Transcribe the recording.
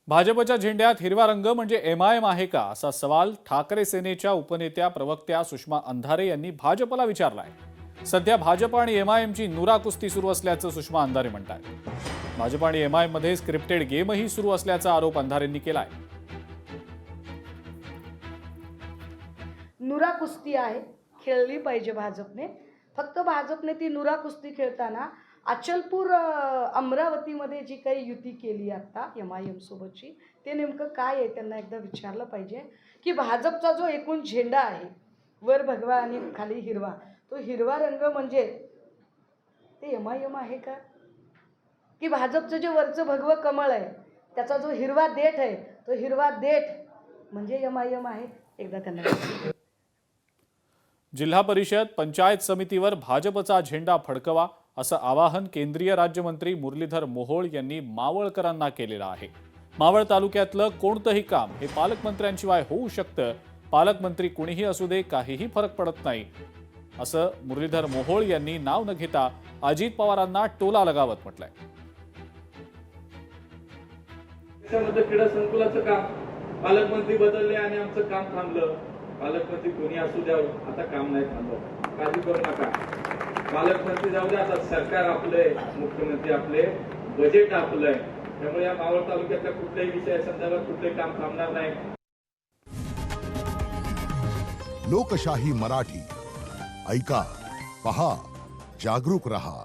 भाजपच्या झेंड्यात हिरवा रंग म्हणजे एमआयएम आहे का असा सवाल ठाकरे सेनेच्या उपनेत्या प्रवक्त्या सुषमा अंधारे यांनी भाजपला विचारलाय। सध्या भाजप आणि एमआयएमची नुरा कुस्ती सुरू असल्याचं सुषमा अंधारे म्हणतात। भाजप आणि एमआयएम मध्ये स्क्रिप्टेड गेमही सुरू असल्याचा आरोप अंधारेंनी केलाय। नुरा कुस्ती आहे, खेळली पाहिजे भाजपने। फक्त भाजपने ती नुरा कुस्ती खेळताना अचलपूर अमरावतीमध्ये जी काही युती केली आता एमआयएम सोबतची, ते नेमकं काय आहे त्यांना एकदा विचारलं पाहिजे की भाजपचा जो एकूण झेंडा आहे, वर भगवा आणि खाली हिरवा, तो हिरवा रंग म्हणजे ते एमआयएम आहे का? की भाजपचं जे वरचं भगवं कमळ आहे त्याचा जो हिरवा देठ आहे, तो हिरवा देठ म्हणजे एमआयएम आहे? एकदा त्यांना विचारावं। जिल्हा परिषद पंचायत समितीवर भाजपचा झेंडा फडकवा असं आवाहन केंद्रीय राज्यमंत्री मुरलीधर मोहोळ यांनी मावळकरांना केलेलं आहे। मावळ तालुक्यातलं कोणतंही काम हे पालकमंत्र्यांशिवाय होऊ शकतं। पालकमंत्री कुणीही असू दे, काहीही फरक पडत नाही असं मुरलीधर मोहोळ यांनी नाव न घेता अजित पवारांना टोला लगावत म्हटलंय। क्रीडा संकुलाचं काम पालकमंत्री बदलले आणि आमचं काम थांबलं। पालकमंत्री कोणी असू द्या, आता काम नाही थांबलं, काळजी करू नका। पालकमंत्री जाऊ द्या, आता सरकार आपले, मुख्यमंत्री आपले, बजेट आपलंय, त्यामुळे या मावळ तालुक्यातल्या कुठल्याही विषयासंदर्भात कुठलंही काम थांबणार नाही। लोकशाही मराठी ऐका, पहा, जागरूक रहा।